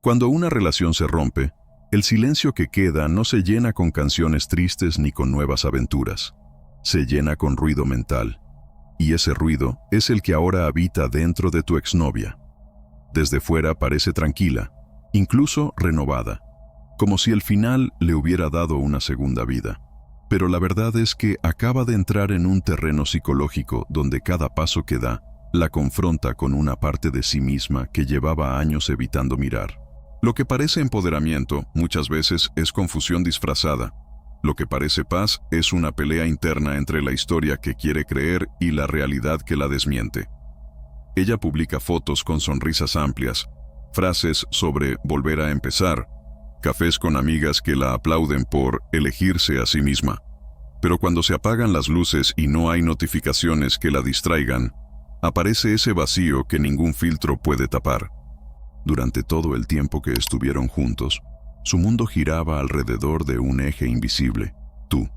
Cuando una relación se rompe, el silencio que queda no se llena con canciones tristes ni con nuevas aventuras. Se llena con ruido mental. Y ese ruido es el que ahora habita dentro de tu exnovia. Desde fuera parece tranquila, incluso renovada, como si el final le hubiera dado una segunda vida. Pero la verdad es que acaba de entrar en un terreno psicológico donde cada paso que da la confronta con una parte de sí misma que llevaba años evitando mirar. Lo que parece empoderamiento muchas veces es confusión disfrazada. Lo que parece paz es una pelea interna entre la historia que quiere creer y la realidad que la desmiente. Ella publica fotos con sonrisas amplias, frases sobre volver a empezar, cafés con amigas que la aplauden por elegirse a sí misma. Pero cuando se apagan las luces y no hay notificaciones que la distraigan, aparece ese vacío que ningún filtro puede tapar. Durante todo el tiempo que estuvieron juntos, su mundo giraba alrededor de un eje invisible: tú.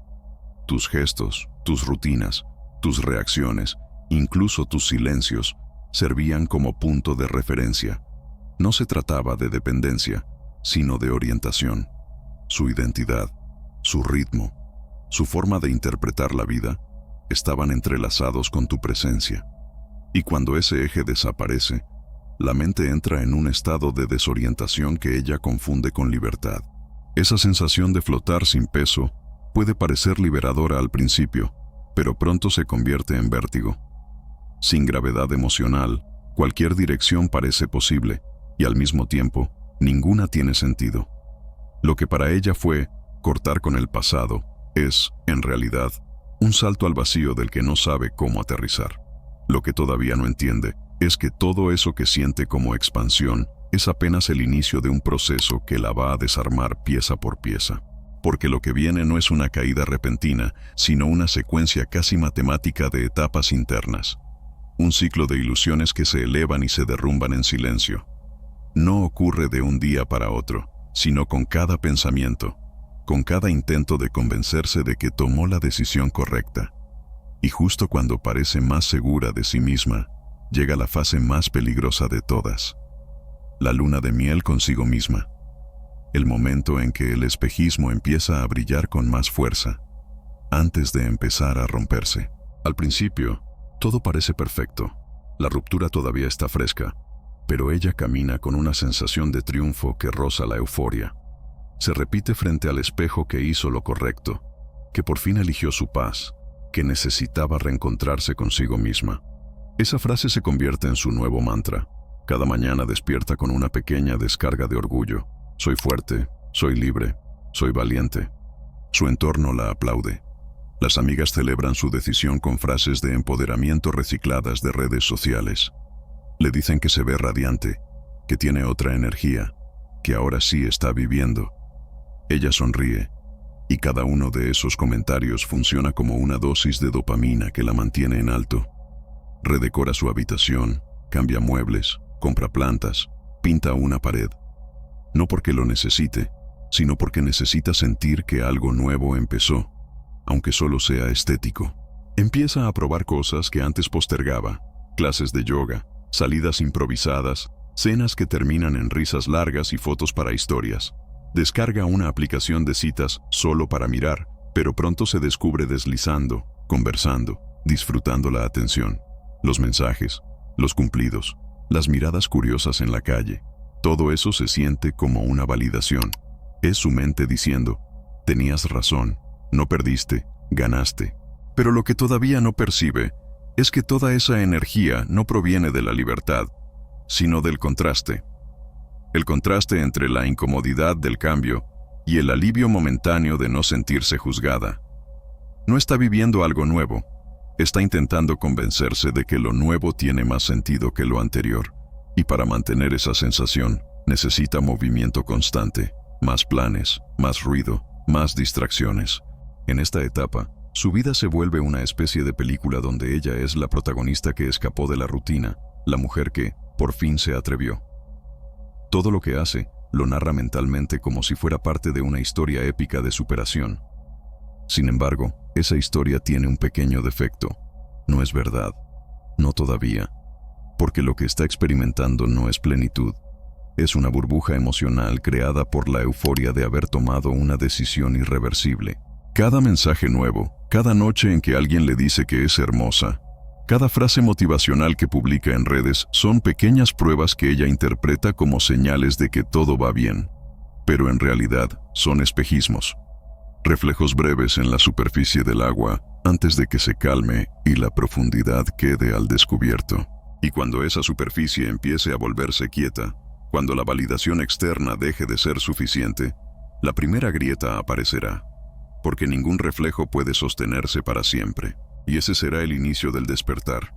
Tus gestos, tus rutinas, tus reacciones, incluso tus silencios, servían como punto de referencia. No se trataba de dependencia, sino de orientación. Su identidad, su ritmo, su forma de interpretar la vida, estaban entrelazados con tu presencia. Y cuando ese eje desaparece, la mente entra en un estado de desorientación que ella confunde con libertad. Esa sensación de flotar sin peso puede parecer liberadora al principio, pero pronto se convierte en vértigo. Sin gravedad emocional, cualquier dirección parece posible, y al mismo tiempo, ninguna tiene sentido. Lo que para ella fue cortar con el pasado es, en realidad, un salto al vacío del que no sabe cómo aterrizar. Lo que todavía no entiende es que todo eso que siente como expansión es apenas el inicio de un proceso que la va a desarmar pieza por pieza. Porque lo que viene no es una caída repentina, sino una secuencia casi matemática de etapas internas. Un ciclo de ilusiones que se elevan y se derrumban en silencio. No ocurre de un día para otro, sino con cada pensamiento, con cada intento de convencerse de que tomó la decisión correcta. Y justo cuando parece más segura de sí misma, llega la fase más peligrosa de todas: la luna de miel consigo misma. El momento en que el espejismo empieza a brillar con más fuerza, antes de empezar a romperse. Al principio, todo parece perfecto. La ruptura todavía está fresca, pero ella camina con una sensación de triunfo que roza la euforia. Se repite frente al espejo que hizo lo correcto, que por fin eligió su paz, que necesitaba reencontrarse consigo misma. Esa frase se convierte en su nuevo mantra. Cada mañana despierta con una pequeña descarga de orgullo. Soy fuerte, soy libre, soy valiente. Su entorno la aplaude. Las amigas celebran su decisión con frases de empoderamiento recicladas de redes sociales. Le dicen que se ve radiante, que tiene otra energía, que ahora sí está viviendo. Ella sonríe, y cada uno de esos comentarios funciona como una dosis de dopamina que la mantiene en alto. Redecora su habitación, cambia muebles, compra plantas, pinta una pared. No porque lo necesite, sino porque necesita sentir que algo nuevo empezó, aunque solo sea estético. Empieza a probar cosas que antes postergaba: clases de yoga, salidas improvisadas, cenas que terminan en risas largas y fotos para historias. Descarga una aplicación de citas solo para mirar, pero pronto se descubre deslizando, conversando, disfrutando la atención. Los mensajes, los cumplidos, las miradas curiosas en la calle. Todo eso se siente como una validación. Es su mente diciendo: tenías razón, no perdiste, ganaste. Pero lo que todavía no percibe es que toda esa energía no proviene de la libertad, sino del contraste. El contraste entre la incomodidad del cambio y el alivio momentáneo de no sentirse juzgada. No está viviendo algo nuevo, está intentando convencerse de que lo nuevo tiene más sentido que lo anterior, y para mantener esa sensación necesita movimiento constante, más planes, más ruido, más distracciones. En esta etapa, su vida se vuelve una especie de película donde ella es la protagonista que escapó de la rutina, la mujer que, por fin, se atrevió. Todo lo que hace, lo narra mentalmente como si fuera parte de una historia épica de superación. Sin embargo, esa historia tiene un pequeño defecto. No es verdad. No todavía. Porque lo que está experimentando no es plenitud. Es una burbuja emocional creada por la euforia de haber tomado una decisión irreversible. Cada mensaje nuevo, cada noche en que alguien le dice que es hermosa, cada frase motivacional que publica en redes son pequeñas pruebas que ella interpreta como señales de que todo va bien. Pero en realidad son espejismos. Reflejos breves en la superficie del agua antes de que se calme y la profundidad quede al descubierto. Y cuando esa superficie empiece a volverse quieta, cuando la validación externa deje de ser suficiente, la primera grieta aparecerá, porque ningún reflejo puede sostenerse para siempre. Y ese será el inicio del despertar.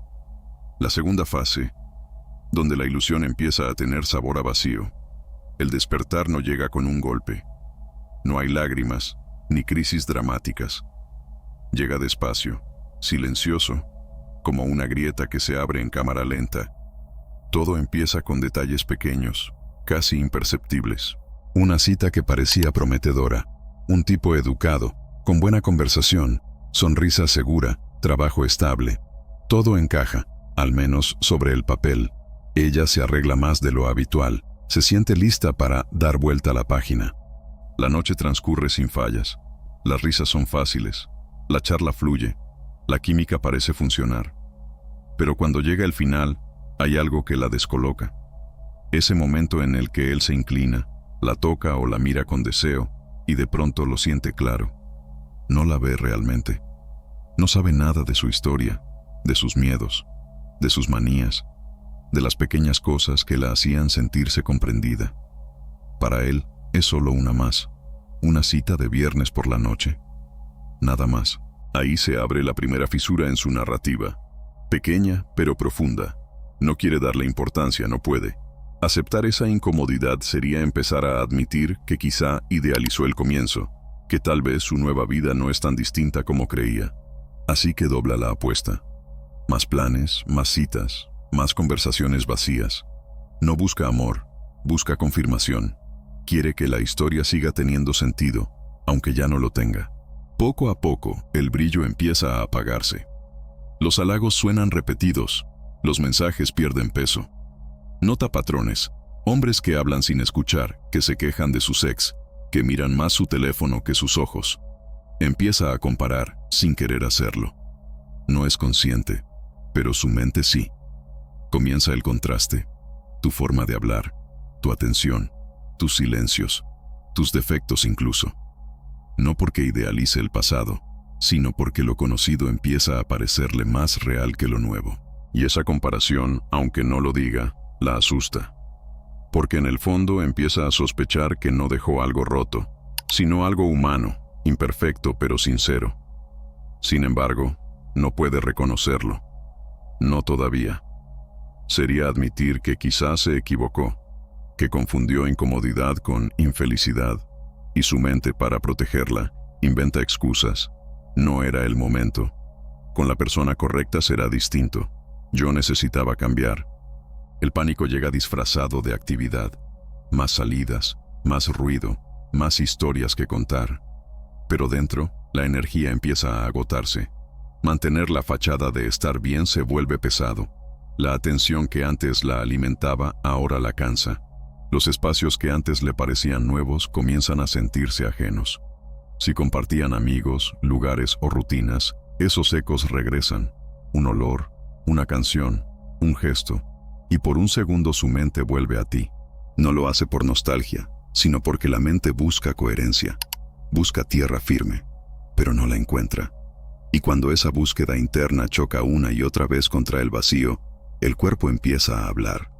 La segunda fase, donde la ilusión empieza a tener sabor a vacío. El despertar no llega con un golpe. No hay lágrimas, ni crisis dramáticas. Llega despacio, silencioso, como una grieta que se abre en cámara lenta. Todo empieza con detalles pequeños, casi imperceptibles. Una cita que parecía prometedora, un tipo educado, con buena conversación, sonrisa segura, trabajo estable. Todo encaja, al menos sobre el papel. Ella se arregla más de lo habitual, se siente lista para dar vuelta a la página. La noche transcurre sin fallas. Las risas son fáciles, la charla fluye, la química parece funcionar. Pero cuando llega el final, hay algo que la descoloca. Ese momento en el que él se inclina, la toca o la mira con deseo, y de pronto lo siente claro. No la ve realmente. No sabe nada de su historia, de sus miedos, de sus manías, de las pequeñas cosas que la hacían sentirse comprendida. Para él es solo una más, una cita de viernes por la noche. Nada más. Ahí se abre la primera fisura en su narrativa. Pequeña, pero profunda. No quiere darle importancia, no puede. Aceptar esa incomodidad sería empezar a admitir que quizá idealizó el comienzo, que tal vez su nueva vida no es tan distinta como creía. Así que dobla la apuesta. Más planes, más citas, más conversaciones vacías. No busca amor, busca confirmación. Quiere que la historia siga teniendo sentido, aunque ya no lo tenga. Poco a poco, el brillo empieza a apagarse. Los halagos suenan repetidos, los mensajes pierden peso. Nota patrones: hombres que hablan sin escuchar, que se quejan de sus ex, que miran más su teléfono que sus ojos. Empieza a comparar, sin querer hacerlo. No es consciente, pero su mente sí. Comienza el contraste. Tu forma de hablar, tu atención, tus silencios, tus defectos incluso. No porque idealice el pasado, sino porque lo conocido empieza a parecerle más real que lo nuevo. Y esa comparación, aunque no lo diga, la asusta. Porque en el fondo empieza a sospechar que no dejó algo roto, sino algo humano, imperfecto pero sincero. Sin embargo, no puede reconocerlo. No todavía. Sería admitir que quizás se equivocó, que confundió incomodidad con infelicidad, y su mente, para protegerla, inventa excusas. No era el momento. Con la persona correcta será distinto. Yo necesitaba cambiar. El pánico llega disfrazado de actividad. Más salidas, más ruido, más historias que contar. Pero dentro, la energía empieza a agotarse. Mantener la fachada de estar bien se vuelve pesado. La atención que antes la alimentaba ahora la cansa. Los espacios que antes le parecían nuevos comienzan a sentirse ajenos. Si compartían amigos, lugares o rutinas, esos ecos regresan. Un olor, una canción, un gesto, y por un segundo su mente vuelve a ti. No lo hace por nostalgia, sino porque la mente busca coherencia. Busca tierra firme, pero no la encuentra. Y cuando esa búsqueda interna choca una y otra vez contra el vacío, el cuerpo empieza a hablar.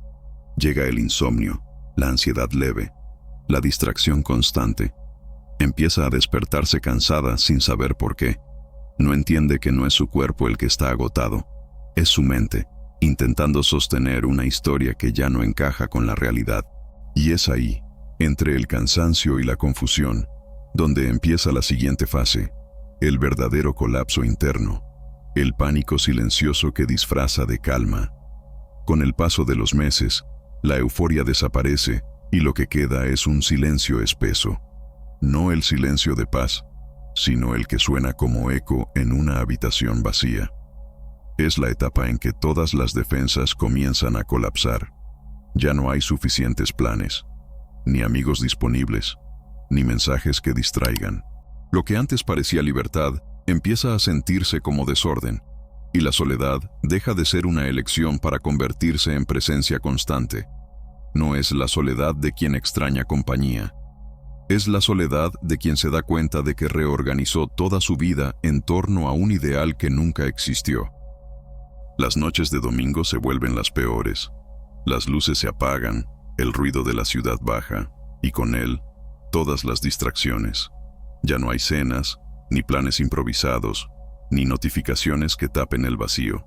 Llega el insomnio, la ansiedad leve, la distracción constante. Empieza a despertarse cansada sin saber por qué. No entiende que no es su cuerpo el que está agotado, es su mente, intentando sostener una historia que ya no encaja con la realidad. Y es ahí, entre el cansancio y la confusión, donde empieza la siguiente fase, el verdadero colapso interno, el pánico silencioso que disfraza de calma. Con el paso de los meses, la euforia desaparece y lo que queda es un silencio espeso. No el silencio de paz, sino el que suena como eco en una habitación vacía. Es la etapa en que todas las defensas comienzan a colapsar. Ya no hay suficientes planes, ni amigos disponibles, ni mensajes que distraigan. Lo que antes parecía libertad empieza a sentirse como desorden, y la soledad deja de ser una elección para convertirse en presencia constante. No es la soledad de quien extraña compañía. Es la soledad de quien se da cuenta de que reorganizó toda su vida en torno a un ideal que nunca existió. Las noches de domingo se vuelven las peores. Las luces se apagan, el ruido de la ciudad baja, y con él, todas las distracciones. Ya no hay cenas, ni planes improvisados, ni notificaciones que tapen el vacío.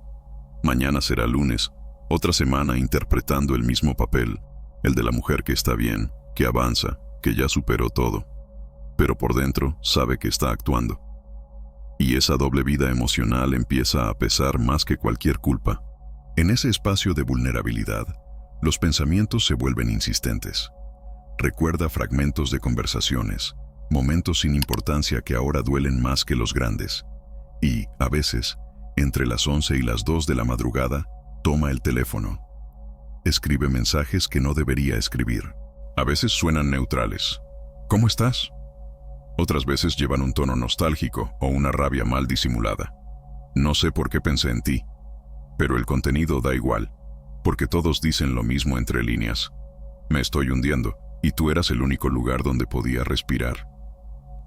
Mañana será lunes, otra semana interpretando el mismo papel, el de la mujer que está bien, que avanza, que ya superó todo. Pero por dentro sabe que está actuando. Y esa doble vida emocional empieza a pesar más que cualquier culpa. En ese espacio de vulnerabilidad, los pensamientos se vuelven insistentes. Recuerda fragmentos de conversaciones, momentos sin importancia que ahora duelen más que los grandes. Y, a veces, entre las 11 y las 2 de la madrugada, toma el teléfono. Escribe mensajes que no debería escribir. A veces suenan neutrales. ¿Cómo estás? Otras veces llevan un tono nostálgico o una rabia mal disimulada. No sé por qué pensé en ti, pero el contenido da igual, porque todos dicen lo mismo entre líneas. Me estoy hundiendo, y tú eras el único lugar donde podía respirar.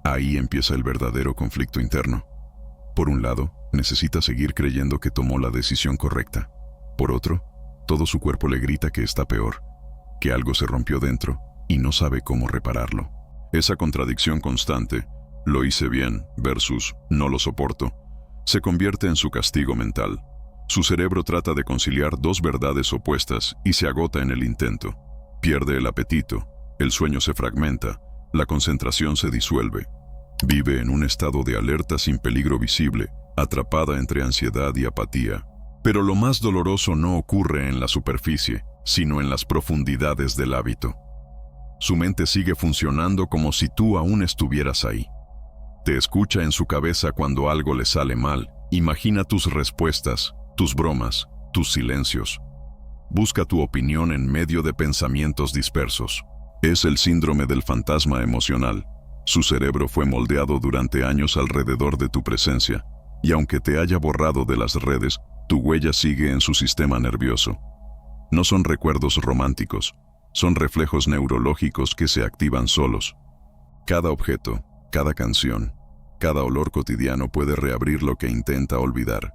Ahí empieza el verdadero conflicto interno. Por un lado, necesita seguir creyendo que tomó la decisión correcta. Por otro, todo su cuerpo le grita que está peor, que algo se rompió dentro y no sabe cómo repararlo. Esa contradicción constante, lo hice bien versus no lo soporto, se convierte en su castigo mental. Su cerebro trata de conciliar dos verdades opuestas y se agota en el intento. Pierde el apetito, el sueño se fragmenta, la concentración se disuelve. Vive en un estado de alerta sin peligro visible, atrapada entre ansiedad y apatía. Pero lo más doloroso no ocurre en la superficie, sino en las profundidades del hábito. Su mente sigue funcionando como si tú aún estuvieras ahí. Te escucha en su cabeza cuando algo le sale mal, imagina tus respuestas, tus bromas, tus silencios. Busca tu opinión en medio de pensamientos dispersos. Es el síndrome del fantasma emocional. Su cerebro fue moldeado durante años alrededor de tu presencia, y aunque te haya borrado de las redes, tu huella sigue en su sistema nervioso. No son recuerdos románticos, son reflejos neurológicos que se activan solos. Cada objeto, cada canción, cada olor cotidiano puede reabrir lo que intenta olvidar.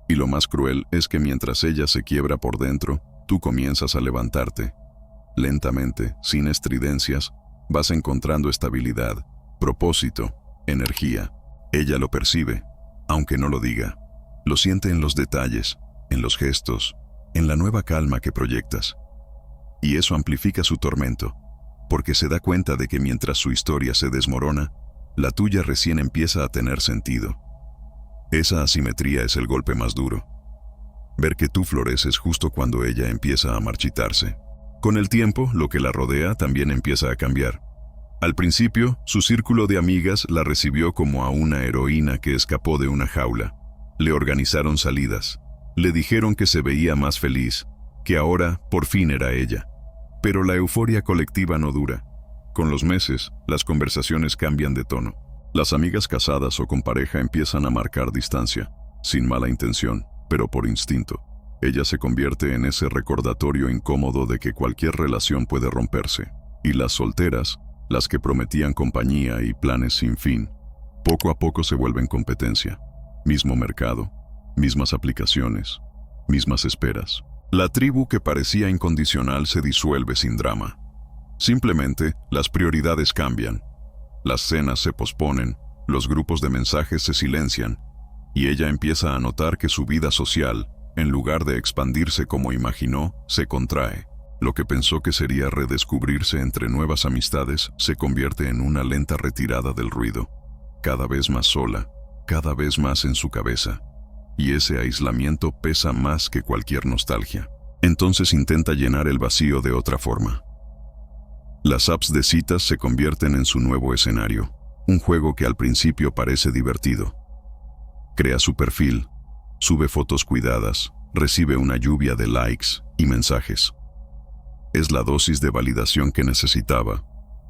Y lo más cruel es que mientras ella se quiebra por dentro, tú comienzas a levantarte. Lentamente, sin estridencias, vas encontrando estabilidad, propósito, energía. Ella lo percibe, aunque no lo diga. Lo siente en los detalles, en los gestos, en la nueva calma que proyectas. Y eso amplifica su tormento, porque se da cuenta de que mientras su historia se desmorona, la tuya recién empieza a tener sentido. Esa asimetría es el golpe más duro. Ver que tú floreces justo cuando ella empieza a marchitarse. Con el tiempo, lo que la rodea también empieza a cambiar. Al principio, su círculo de amigas la recibió como a una heroína que escapó de una jaula. Le organizaron salidas. Le dijeron que se veía más feliz, que ahora por fin era ella. Pero la euforia colectiva no dura. Con los meses, las conversaciones cambian de tono. Las amigas casadas o con pareja empiezan a marcar distancia, sin mala intención, pero por instinto. Ella se convierte en ese recordatorio incómodo de que cualquier relación puede romperse. Y las solteras, las que prometían compañía y planes sin fin, poco a poco se vuelven competencia. Mismo mercado, mismas aplicaciones, mismas esperas. La tribu que parecía incondicional se disuelve sin drama. Simplemente, las prioridades cambian. Las cenas se posponen, los grupos de mensajes se silencian, y ella empieza a notar que su vida social, en lugar de expandirse como imaginó, se contrae. Lo que pensó que sería redescubrirse entre nuevas amistades se convierte en una lenta retirada del ruido, cada vez más sola, cada vez más en su cabeza. Y ese aislamiento pesa más que cualquier nostalgia. Entonces intenta llenar el vacío de otra forma. Las apps de citas se convierten en su nuevo escenario, un juego que al principio parece divertido. Crea su perfil, sube fotos cuidadas, recibe una lluvia de likes y mensajes. Es la dosis de validación que necesitaba,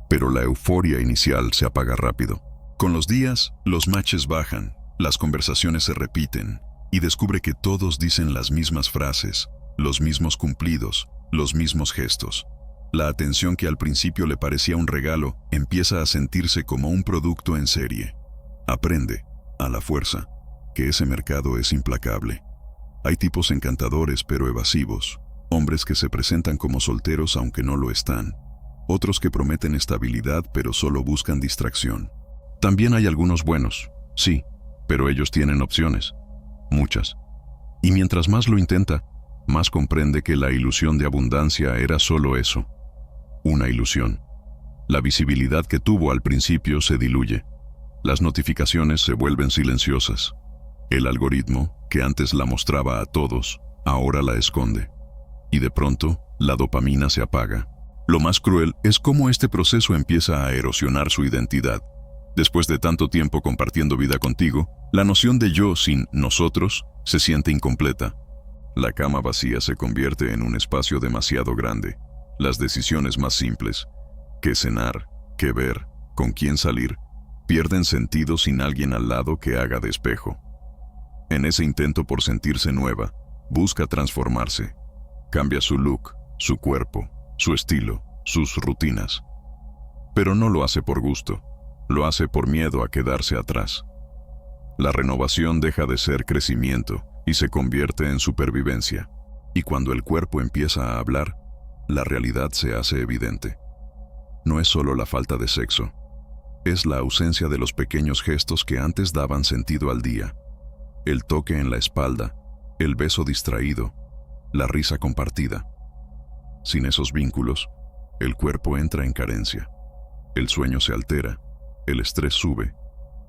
pero la euforia inicial se apaga rápido. Con los días, los matches bajan, las conversaciones se repiten, y descubre que todos dicen las mismas frases, los mismos cumplidos, los mismos gestos. La atención que al principio le parecía un regalo empieza a sentirse como un producto en serie. Aprende, a la fuerza, que ese mercado es implacable. Hay tipos encantadores pero evasivos, hombres que se presentan como solteros aunque no lo están, otros que prometen estabilidad pero solo buscan distracción. También hay algunos buenos, sí, pero ellos tienen opciones, muchas. Y mientras más lo intenta, más comprende que la ilusión de abundancia era solo eso, una ilusión. La visibilidad que tuvo al principio se diluye. Las notificaciones se vuelven silenciosas. El algoritmo, que antes la mostraba a todos, ahora la esconde. Y de pronto, la dopamina se apaga. Lo más cruel es cómo este proceso empieza a erosionar su identidad. Después de tanto tiempo compartiendo vida contigo, la noción de yo sin nosotros se siente incompleta. La cama vacía se convierte en un espacio demasiado grande. Las decisiones más simples, qué cenar, qué ver, con quién salir, pierden sentido sin alguien al lado que haga de espejo. En ese intento por sentirse nueva, busca transformarse. Cambia su look, su cuerpo, su estilo, sus rutinas. Pero no lo hace por gusto, lo hace por miedo a quedarse atrás. La renovación deja de ser crecimiento y se convierte en supervivencia. Y cuando el cuerpo empieza a hablar, la realidad se hace evidente. No es solo la falta de sexo, es la ausencia de los pequeños gestos que antes daban sentido al día. El toque en la espalda, el beso distraído, la risa compartida. Sin esos vínculos, el cuerpo entra en carencia. El sueño se altera, el estrés sube,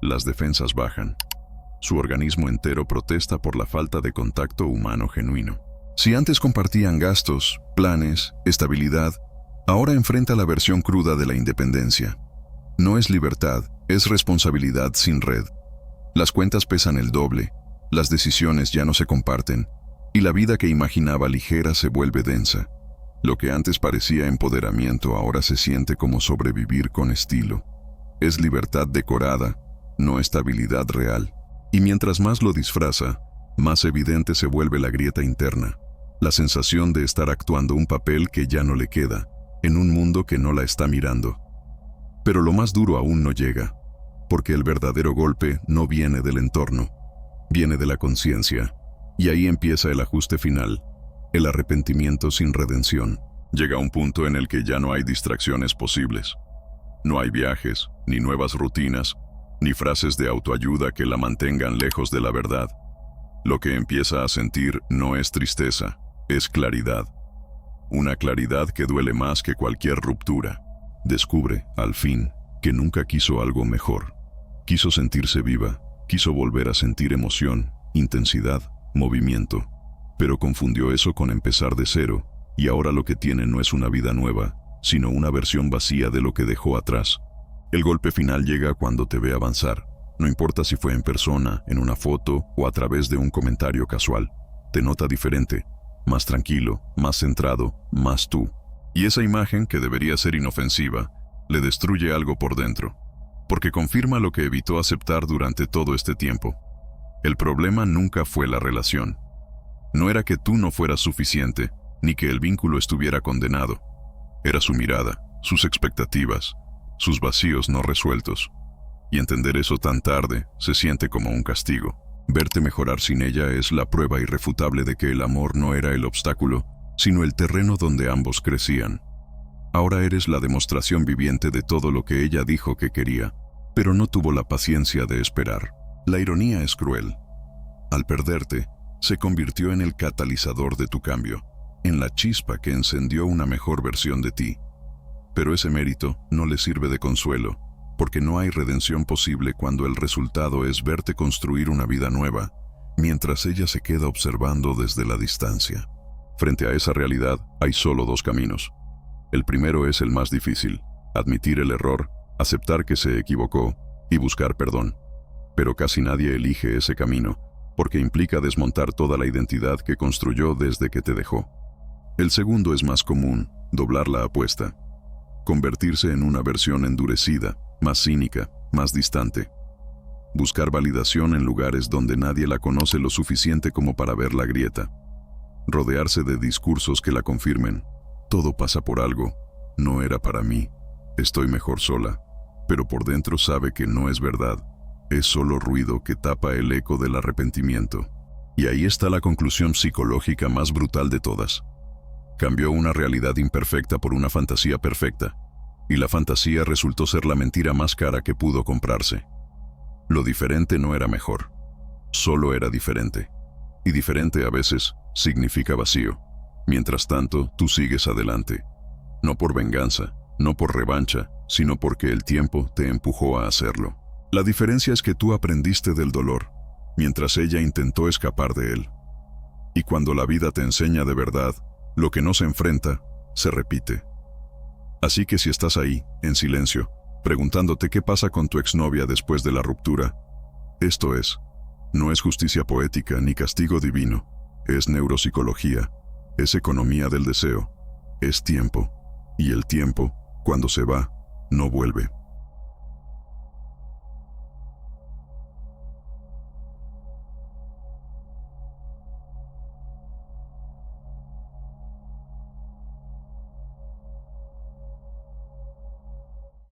las defensas bajan. Su organismo entero protesta por la falta de contacto humano genuino. Si antes compartían gastos, planes, estabilidad, ahora enfrenta la versión cruda de la independencia. No es libertad, es responsabilidad sin red. Las cuentas pesan el doble, las decisiones ya no se comparten, y la vida que imaginaba ligera se vuelve densa. Lo que antes parecía empoderamiento ahora se siente como sobrevivir con estilo. Es libertad decorada, no estabilidad real. Y mientras más lo disfraza, más evidente se vuelve la grieta interna, la sensación de estar actuando un papel que ya no le queda, en un mundo que no la está mirando. Pero lo más duro aún no llega, porque el verdadero golpe no viene del entorno, viene de la conciencia, y ahí empieza el ajuste final, el arrepentimiento sin redención. Llega un punto en el que ya no hay distracciones posibles. No hay viajes, ni nuevas rutinas, ni frases de autoayuda que la mantengan lejos de la verdad. Lo que empieza a sentir no es tristeza, es claridad. Una claridad que duele más que cualquier ruptura. Descubre, al fin, que nunca quiso algo mejor. Quiso sentirse viva, quiso volver a sentir emoción, intensidad, movimiento. Pero confundió eso con empezar de cero, y ahora lo que tiene no es una vida nueva, sino una versión vacía de lo que dejó atrás. El golpe final llega cuando te ve avanzar. No importa si fue en persona, en una foto o a través de un comentario casual. Te nota diferente, más tranquilo, más centrado, más tú. Y esa imagen, que debería ser inofensiva, le destruye algo por dentro, porque confirma lo que evitó aceptar durante todo este tiempo. El problema nunca fue la relación. No era que tú no fueras suficiente, ni que el vínculo estuviera condenado. Era su mirada, sus expectativas, sus vacíos no resueltos. Y entender eso tan tarde se siente como un castigo. Verte mejorar sin ella es la prueba irrefutable de que el amor no era el obstáculo, sino el terreno donde ambos crecían. Ahora eres la demostración viviente de todo lo que ella dijo que quería, pero no tuvo la paciencia de esperar. La ironía es cruel. Al perderte, se convirtió en el catalizador de tu cambio, en la chispa que encendió una mejor versión de ti. Pero ese mérito no le sirve de consuelo, porque no hay redención posible cuando el resultado es verte construir una vida nueva, mientras ella se queda observando desde la distancia. Frente a esa realidad hay solo dos caminos. El primero es el más difícil: admitir el error, aceptar que se equivocó y buscar perdón. Pero casi nadie elige ese camino, porque implica desmontar toda la identidad que construyó desde que te dejó. El segundo es más común, doblar la apuesta, convertirse en una versión endurecida, más cínica, más distante. Buscar validación en lugares donde nadie la conoce lo suficiente como para ver la grieta. Rodearse de discursos que la confirmen. Todo pasa por algo. No era para mí. Estoy mejor sola. Pero por dentro sabe que no es verdad. Es solo ruido que tapa el eco del arrepentimiento. Y ahí está la conclusión psicológica más brutal de todas. Cambió una realidad imperfecta por una fantasía perfecta. Y la fantasía resultó ser la mentira más cara que pudo comprarse. Lo diferente no era mejor. Solo era diferente. Y diferente a veces significa vacío. Mientras tanto, tú sigues adelante. No por venganza, no por revancha, sino porque el tiempo te empujó a hacerlo. La diferencia es que tú aprendiste del dolor, mientras ella intentó escapar de él. Y cuando la vida te enseña de verdad, lo que no se enfrenta, se repite. Así que si estás ahí, en silencio, preguntándote qué pasa con tu exnovia después de la ruptura, esto es, no es justicia poética ni castigo divino, es neuropsicología, es economía del deseo, es tiempo, y el tiempo, cuando se va, no vuelve.